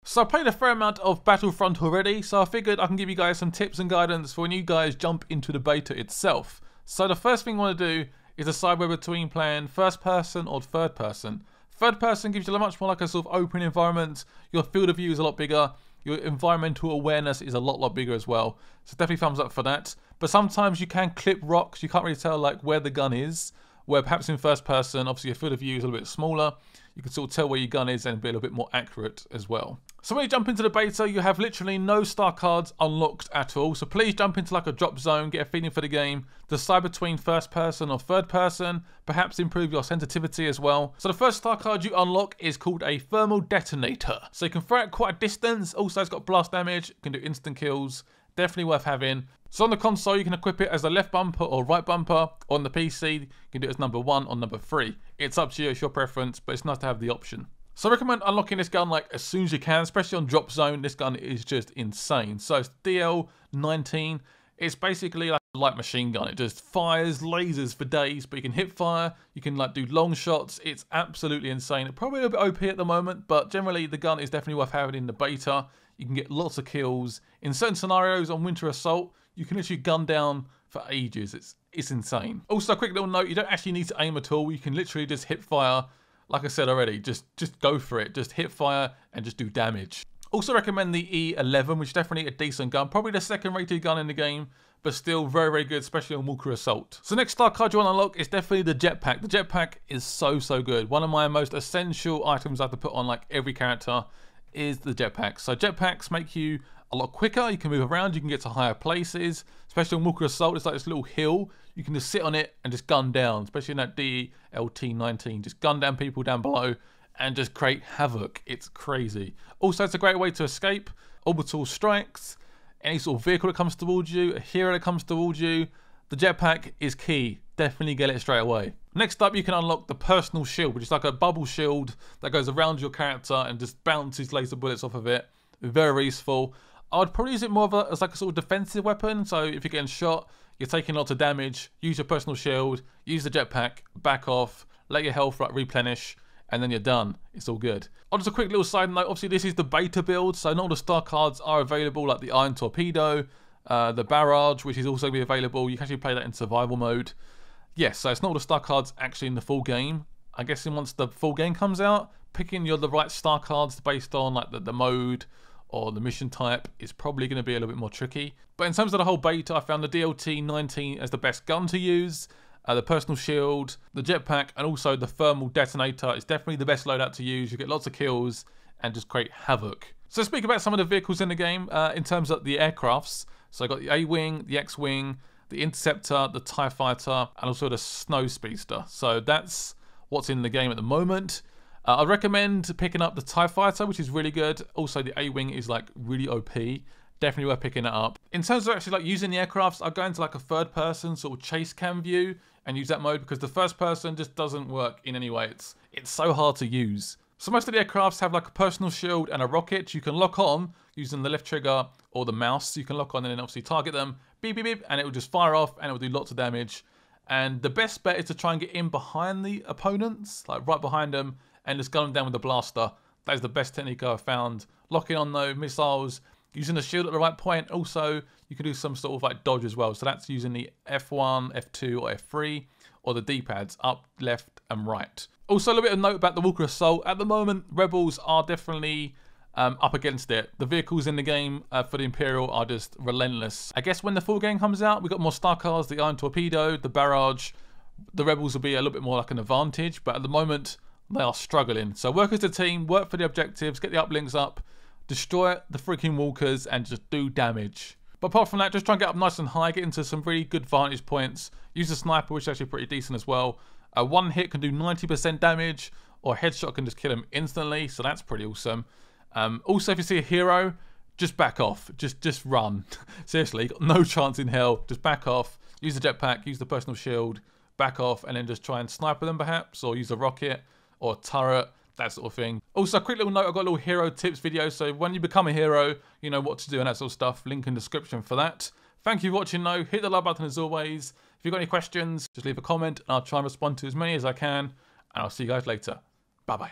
So I played a fair amount of Battlefront already, so I figured I can give you guys some tips and guidance for when you guys jump into the beta itself. So the first thing you want to do is decide whether between playing first person or third person. Third person gives you a much more like a sort of open environment, your field of view is a lot bigger, your environmental awareness is a lot bigger as well. So definitely thumbs up for that. But sometimes you can clip rocks, you can't really tell like where the gun is, where perhaps in first person, obviously your field of view is a little bit smaller. You can sort of tell where your gun is and be a little bit more accurate as well. So when you jump into the beta, you have literally no star cards unlocked at all. So please jump into like a drop zone, get a feeling for the game, decide between first person or third person, perhaps improve your sensitivity as well. So the first star card you unlock is called a thermal detonator. So you can throw it quite a distance, also it's got blast damage, can do instant kills, definitely worth having. So on the console, you can equip it as a left bumper or right bumper. On the PC, you can do it as number 1 or number 3. It's up to you, it's your preference, but it's nice to have the option. So I recommend unlocking this gun like as soon as you can, especially on drop zone. This gun is just insane. So it's DL19. It's basically like a light machine gun. It just fires lasers for days, but you can hip fire, you can like do long shots. It's absolutely insane. Probably a bit OP at the moment, but generally the gun is definitely worth having in the beta. You can get lots of kills. In certain scenarios on Winter Assault, you can literally gun down for ages. It's insane. Also, a quick little note, you don't actually need to aim at all. You can literally just hip fire. Like I said already, just go for it. Just hip fire and just do damage. Also recommend the E11, which is definitely a decent gun. Probably the second rated gun in the game, but still very good, especially on Walker Assault. So next star card you want to unlock is definitely the jetpack. The jetpack is so good. One of my most essential items I have to put on like every character is the jetpack. So jetpacks make you a lot quicker, you can move around, you can get to higher places, especially on Walker Assault. It's like this little hill, you can just sit on it and just gun down, especially in that DLT19, just gun down people down below and just create havoc. It's crazy. Also, it's a great way to escape orbital strikes, any sort of vehicle that comes towards you, a hero that comes towards you. The jetpack is key, definitely get it straight away. Next up, you can unlock the personal shield, which is like a bubble shield that goes around your character and just bounces laser bullets off of it. Very useful. I would probably use it more as like a sort of defensive weapon. So if you're getting shot, you're taking lots of damage, use your personal shield, use the jetpack, back off, let your health replenish, and then you're done. It's all good. Oh, just a quick little side note, obviously this is the beta build, so not all the star cards are available, like the Iron Torpedo, the Barrage, which is also be available. You can actually play that in survival mode. Yes, so it's not all the star cards actually in the full game. I guess once the full game comes out, picking the right star cards based on like the mode or the mission type is probably going to be a little bit more tricky. But in terms of the whole beta, I found the DLT19 as the best gun to use. The personal shield, the jetpack, and also the thermal detonator is definitely the best loadout to use. You get lots of kills and just create havoc. So speak about some of the vehicles in the game in terms of the aircrafts. So I got the A-Wing, the X-Wing, the Interceptor, the TIE Fighter, and also the Snow Speedster. So that's what's in the game at the moment. I recommend picking up the TIE Fighter, which is really good. Also, the A-Wing is like really OP. Definitely worth picking it up. In terms of actually like using the aircrafts, I'll go into like a third person sort of chase cam view and use that mode because the first person just doesn't work in any way. It's so hard to use. So most of the aircrafts have like a personal shield and a rocket you can lock on using the left trigger or the mouse. You can lock on and then obviously target them, beep, beep, beep, and it will just fire off and it will do lots of damage. And the best bet is to try and get in behind the opponents, like right behind them, and just gun them down with the blaster. That is the best technique I've found. Locking on those missiles, using the shield at the right point. Also, you can do some sort of like dodge as well. So that's using the F1, F2, or F3, or the D-pads, up, left, and right. Also, a little bit of note about the Walker Assault. At the moment, Rebels are definitely up against it. The vehicles in the game for the Imperial are just relentless. I guess when the full game comes out, we've got more star cars, the Iron Torpedo, the Barrage. The Rebels will be a little bit more like an advantage, but at the moment, they are struggling. So work as a team, work for the objectives, get the uplinks up, destroy the freaking walkers, and just do damage. But apart from that, just try and get up nice and high, get into some really good vantage points. Use the sniper, which is actually pretty decent as well. One hit can do 90% damage, or a headshot can just kill him instantly, so that's pretty awesome. Also, if you see a hero, just back off. Just run. Seriously, got no chance in hell. Just back off. Use the jetpack, use the personal shield, back off, and then just try and sniper them perhaps, or use a rocket or turret, that sort of thing. Also, a quick little note, I've got a little hero tips video, so when you become a hero, you know what to do and that sort of stuff. Link in the description for that. Thank you for watching though. Hit the like button as always. If you've got any questions, just leave a comment and I'll try and respond to as many as I can. And I'll see you guys later. Bye bye.